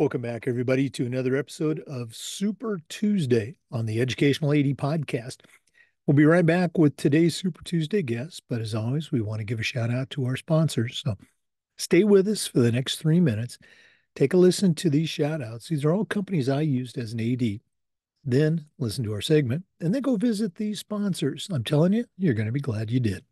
Welcome back, everybody, to another episode of Super Tuesday on the Educational AD Podcast. We'll be right back with today's Super Tuesday guest, but as always, we want to give a shout out to our sponsors. So stay with us for the next 3 minutes. Take a listen to these shout outs. These are all companies I used as an AD. Then listen to our segment and then go visit these sponsors. I'm telling you, you're going to be glad you did.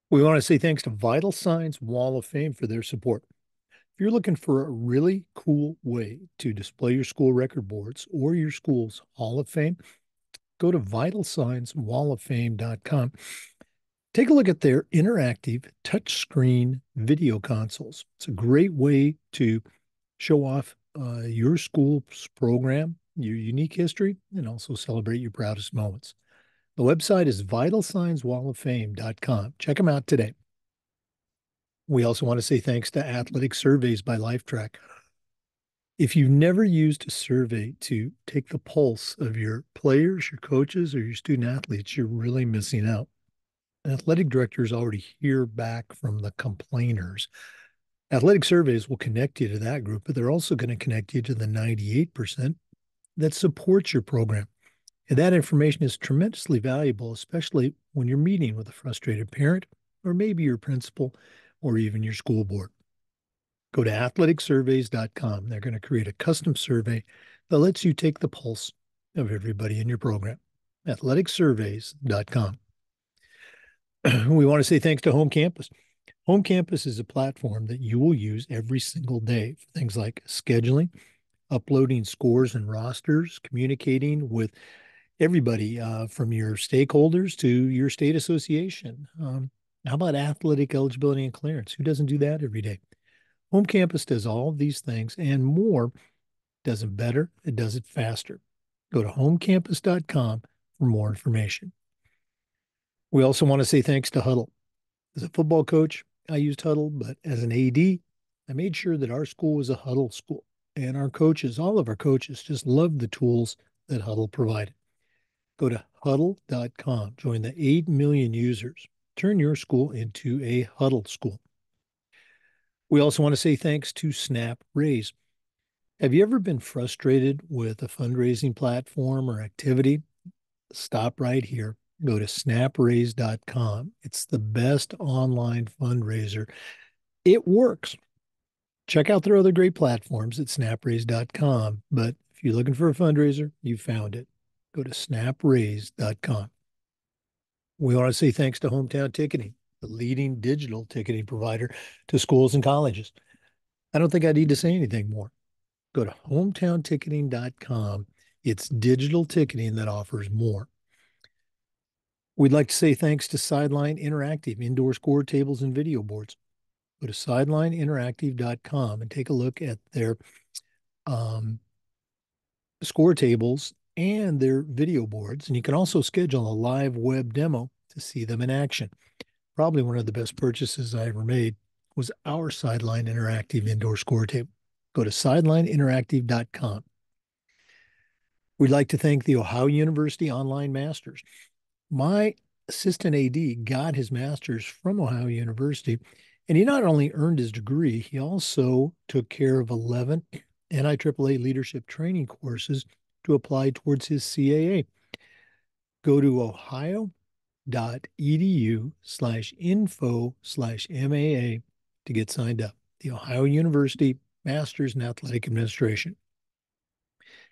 We want to say thanks to Vital Signs Wall of Fame for their support. If you're looking for a really cool way to display your school record boards or your school's Hall of Fame, go to vitalsignswalloffame.com. Take a look at their interactive touchscreen video consoles. It's a great way to show off your school's program, your unique history, and also celebrate your proudest moments. The website is vitalsignswalloffame.com. Check them out today. We also want to say thanks to Athletic Surveys by LifeTrack. If you've never used a survey to take the pulse of your players, your coaches, or your student athletes, you're really missing out. Athletic directors already hear back from the complainers. Athletic Surveys will connect you to that group, but they're also going to connect you to the 98% that supports your program. And that information is tremendously valuable, especially when you're meeting with a frustrated parent or maybe your principal or even your school board. Go to athleticsurveys.com. They're going to create a custom survey that lets you take the pulse of everybody in your program. athleticsurveys.com. We want to say thanks to Home Campus. Home Campus is a platform that you will use every single day for things like scheduling, uploading scores and rosters, communicating with everybody from your stakeholders to your state association. How about athletic eligibility and clearance? Who doesn't do that every day? Home Campus does all of these things and more. Does it better. It does it faster. Go to homecampus.com for more information. We also want to say thanks to Huddle. As a football coach, I used Huddle, but as an AD, I made sure that our school was a Huddle school. And our coaches, all of our coaches, just loved the tools that Huddle provided. Go to huddle.com. Join the 8 million users. Turn your school into a Huddle school. We also want to say thanks to Snap Raise. Have you ever been frustrated with a fundraising platform or activity? Stop right here. Go to snapraise.com. It's the best online fundraiser. It works. Check out their other great platforms at snapraise.com. But if you're looking for a fundraiser, you found it. Go to snapraise.com. We want to say thanks to Hometown Ticketing, the leading digital ticketing provider to schools and colleges. I don't think I need to say anything more. Go to hometownticketing.com. It's digital ticketing that offers more. We'd like to say thanks to Sideline Interactive, indoor score tables and video boards. Go to sidelineinteractive.com and take a look at their score tables and their video boards. And you can also schedule a live web demo to see them in action. Probably one of the best purchases I ever made was our Sideline Interactive indoor score table. Go to sidelineinteractive.com. We'd like to thank the Ohio University Online Masters. My assistant AD got his master's from Ohio University, and he not only earned his degree, he also took care of 11 NIAAA leadership training courses to apply towards his CAA. Go to ohio.edu/info/MAA to get signed up. The Ohio University Masters in Athletic Administration.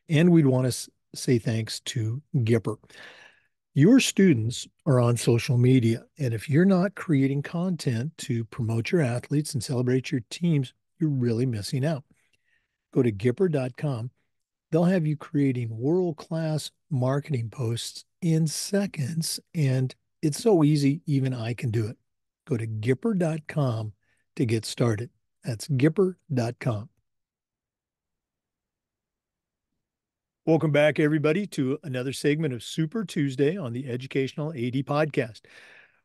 And we'd want to say thanks to Gipper. Your students are on social media, and if you're not creating content to promote your athletes and celebrate your teams, you're really missing out. Go to Gipper.com. They'll have you creating world-class marketing posts in seconds, and it's so easy, even I can do it. Go to Gipper.com to get started. That's Gipper.com. Welcome back, everybody, to another segment of Super Tuesday on the Educational AD Podcast.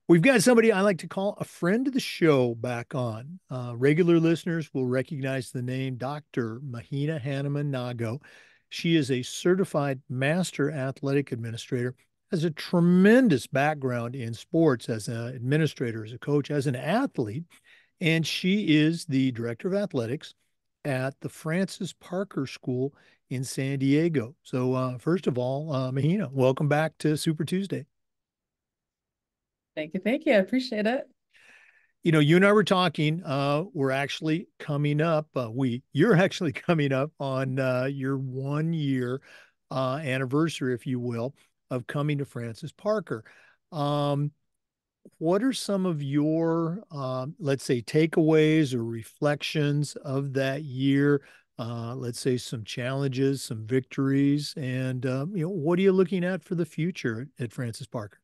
We've got somebody I like to call a friend of the show back on. Regular listeners will recognize the name Dr. Mahina Hanneman-Gago. She is a certified master athletic administrator, has a tremendous background in sports as an administrator, as a coach, as an athlete, and she is the director of athletics at the Francis Parker School in San Diego. So, first of all, Mahina, welcome back to Super Tuesday. Thank you. Thank you. I appreciate it. You and I were talking. We're actually coming up. You're actually coming up on your 1 year anniversary, if you will, of coming to Francis Parker. Um, what are some of your, let's say, takeaways or reflections of that year? Let's say some challenges, some victories, and what are you looking at for the future at Francis Parker?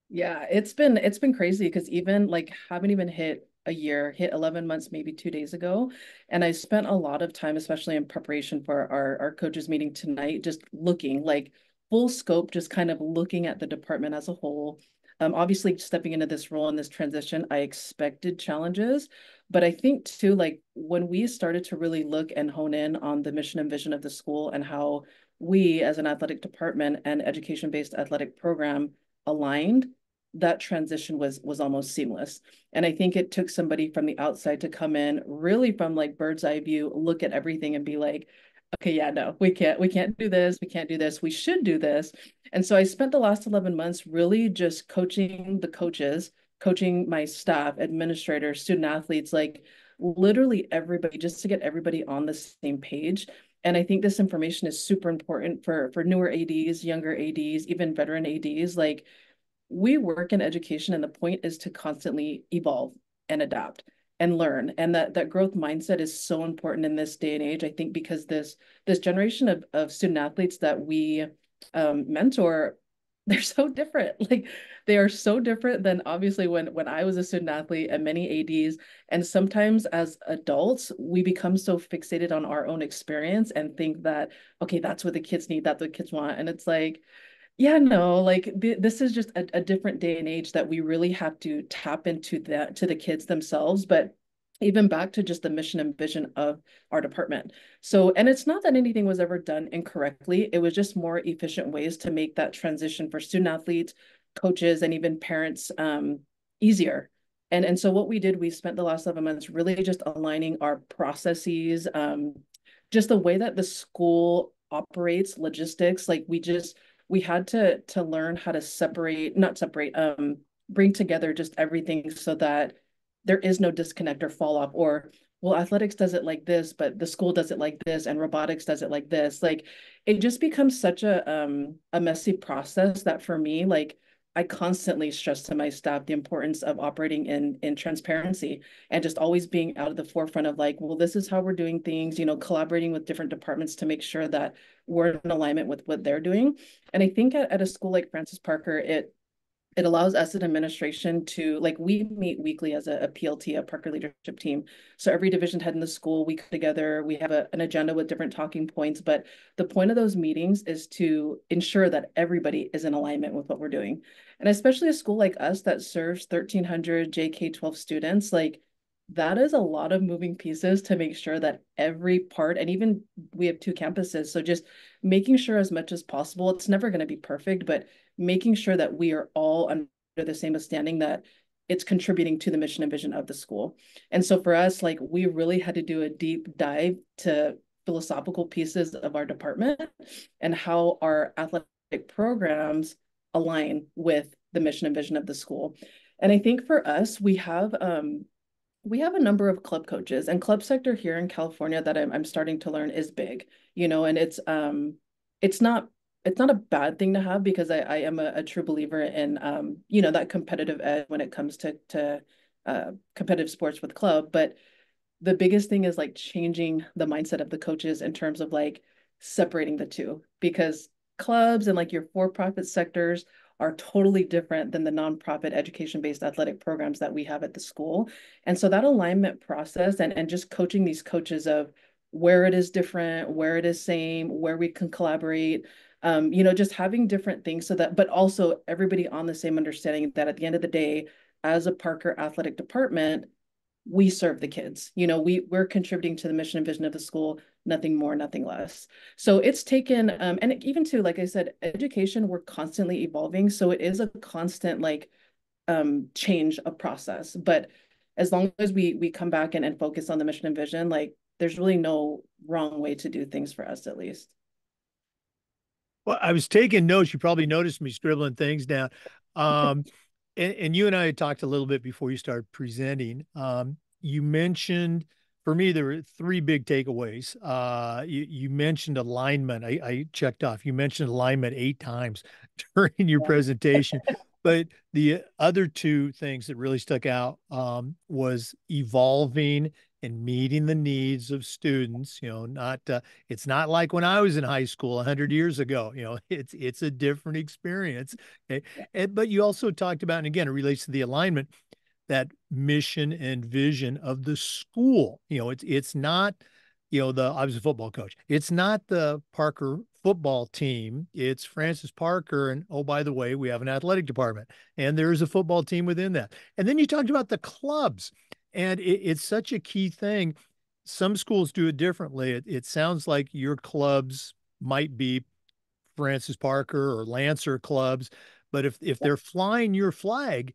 Yeah, it's been crazy because even like haven't even hit a year, hit 11 months maybe 2 days ago. And I spent a lot of time, especially in preparation for our coaches meeting tonight, just looking like full scope, just kind of looking at the department as a whole. Obviously stepping into this role and this transition, I expected challenges, but I think too, like when we started to really look and hone in on the mission and vision of the school and how we as an athletic department and education-based athletic program aligned, that transition was almost seamless. And I think it took somebody from the outside to come in really from like bird's eye view, look at everything and be like, okay, yeah, no, we can't do this, we can't do this, we should do this. And so I spent the last 11 months really just coaching the coaches, coaching my staff, administrators, student athletes, like literally everybody, just to get everybody on the same page. And I think this information is super important for newer ADs, younger ADs, even veteran ADs. Like we work in education and the point is to constantly evolve and adapt and learn, and that growth mindset is so important in this day and age. I think because this generation of student athletes that we mentor, they're so different. Like they are so different than obviously when I was a student athlete and many ADs. And sometimes as adults we become so fixated on our own experience and think that okay, that's what the kids need, that's what kids want. And it's like, yeah, no, like this is just a different day and age that we really have to tap into that to the kids themselves, but even back to just the mission and vision of our department. So, and it's not that anything was ever done incorrectly. It was just more efficient ways to make that transition for student athletes, coaches, and even parents easier. And so what we did, we spent the last 7 months really just aligning our processes, just the way that the school operates, logistics, like we had to learn how to separate, not separate, bring together just everything so that there is no disconnect or fall off, or well, athletics does it like this, but the school does it like this, and robotics does it like this. Like it just becomes such a messy process that for me, like I constantly stress to my staff the importance of operating in transparency and just always being out of the forefront of like, well, this is how we're doing things, collaborating with different departments to make sure that we're in alignment with what they're doing. And I think at a school like Francis Parker, it allows us as administration to like we meet weekly as a PLT, a Parker leadership team. So every division head in the school, we come together, we have an agenda with different talking points. But the point of those meetings is to ensure that everybody is in alignment with what we're doing. And especially a school like us that serves 1,300 JK-12 students, like that is a lot of moving pieces to make sure that every part, and even we have two campuses. So just making sure as much as possible, it's never going to be perfect, but making sure that we are all under the same understanding that it's contributing to the mission and vision of the school. And so for us, like we really had to do a deep dive to philosophical pieces of our department and how our athletic programs align with the mission and vision of the school. And I think for us, we have a number of club coaches, and club sector here in California that I'm starting to learn is big, and it's not it's not a bad thing to have because I am a true believer in that competitive edge when it comes to competitive sports with club. But the biggest thing is like changing the mindset of the coaches in terms of like separating the two, because clubs and like your for-profit sectors are totally different than the nonprofit education-based athletic programs that we have at the school. And so that alignment process and just coaching these coaches of where it is different, where it is same, where we can collaborate, just having different things so that, but also everybody on the same understanding that at the end of the day, as a Parker athletic department, we serve the kids. We're contributing to the mission and vision of the school, nothing more, nothing less. So it's taken, and even to, like I said, education, we're constantly evolving. So it is a constant like change of process. But as long as we come back and focus on the mission and vision, like there's really no wrong way to do things for us at least. Well, I was taking notes. You probably noticed me scribbling things down. Um, and you and I had talked a little bit before you started presenting. You mentioned, for me, there were three big takeaways. You mentioned alignment. I checked off. You mentioned alignment 8 times during your presentation. But the other two things that really stuck out was evolving and meeting the needs of students. Not it's not like when I was in high school 100 years ago. It's a different experience. Okay? But you also talked about, and again, it relates to the alignment, that mission and vision of the school. It's not, I was a football coach. It's not the Parker football team. It's Francis Parker. And oh, by the way, we have an athletic department and there is a football team within that. And then you talked about the clubs, and it's such a key thing. Some schools do it differently. It sounds like your clubs might be Francis Parker or Lancer clubs. But if they're flying your flag,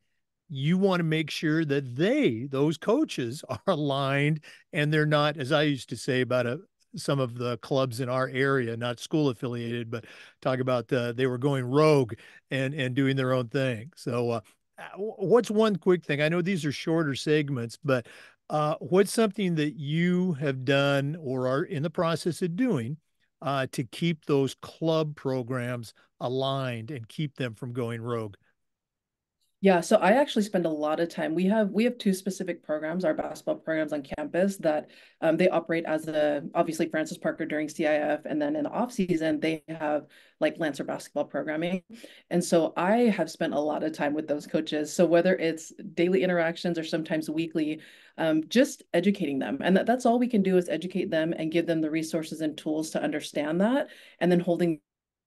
you want to make sure that those coaches, are aligned, and they're not, as I used to say about some of the clubs in our area, not school affiliated, but talk about they were going rogue and doing their own thing. So, what's one quick thing? I know these are shorter segments, but what's something that you have done or are in the process of doing to keep those club programs aligned and keep them from going rogue? Yeah, so I actually spend a lot of time. We have two specific programs, our basketball programs on campus that they operate as the obviously Francis Parker during CIF, and then in the off season they have like Lancer basketball programming. And so I have spent a lot of time with those coaches. So whether it's daily interactions or sometimes weekly, just educating them, and that's all we can do is educate them and give them the resources and tools to understand that, and then holding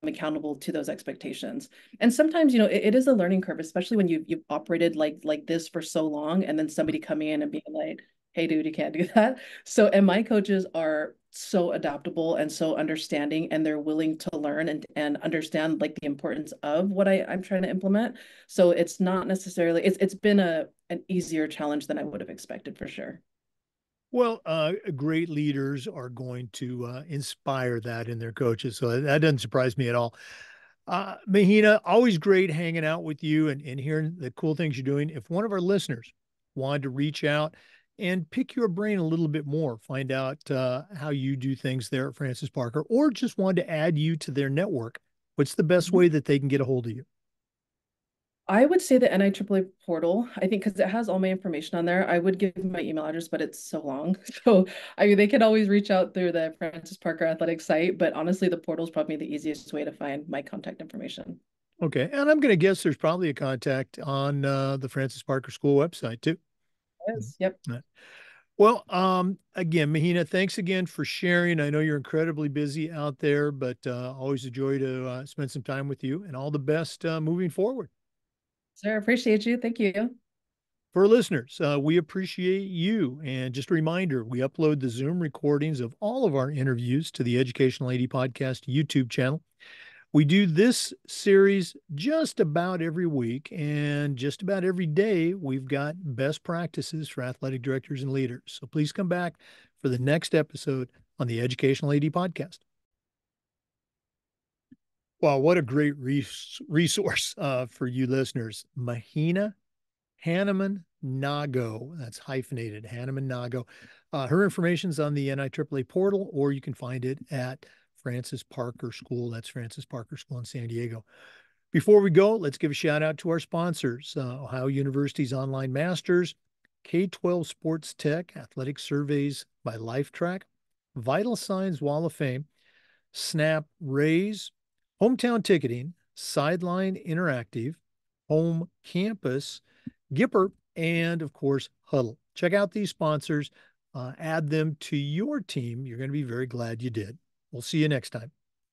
accountable to those expectations. And sometimes, it is a learning curve, especially when you've operated like this for so long, and then somebody coming in and being like, "Hey, dude, you can't do that." So, and my coaches are so adaptable and so understanding, and they're willing to learn and understand like the importance of what I'm trying to implement. So it's not necessarily it's been an easier challenge than I would have expected for sure. Well, great leaders are going to inspire that in their coaches. So that doesn't surprise me at all. Mahina, always great hanging out with you and hearing the cool things you're doing. If one of our listeners wanted to reach out and pick your brain a little bit more, find out how you do things there at Francis Parker, or just wanted to add you to their network, what's the best Mhm. way that they can get a hold of you? I would say the NIAAA portal, I think, because it has all my information on there. I would give my email address, but it's so long. So I mean, they can always reach out through the Francis Parker Athletic site, but honestly, the portal is probably the easiest way to find my contact information. Okay. And I'm going to guess there's probably a contact on the Francis Parker School website too. Yes. Yep. Mm. Well, again, Mahina, thanks again for sharing. I know you're incredibly busy out there, but always a joy to spend some time with you, and all the best moving forward. Sir, appreciate you. Thank you. For listeners, we appreciate you. And just a reminder, we upload the Zoom recordings of all of our interviews to the Educational AD Podcast YouTube channel. We do this series just about every week, and just about every day, we've got best practices for athletic directors and leaders. So please come back for the next episode on the Educational AD Podcast. Wow, what a great resource for you listeners. Mahina Hanneman-Gago. That's hyphenated, Hanneman-Gago. Her information's on the NIAAA portal, or you can find it at Francis Parker School. That's Francis Parker School in San Diego. Before we go, let's give a shout out to our sponsors, Ohio University's Online Masters, K-12 Sports Tech, Athletic Surveys by LifeTrack, Vital Signs Wall of Fame, Snap Raise, Hometown Ticketing, Sideline Interactive, Home Campus, Gipper, and of course, Huddle. Check out these sponsors, add them to your team. You're going to be very glad you did. We'll see you next time.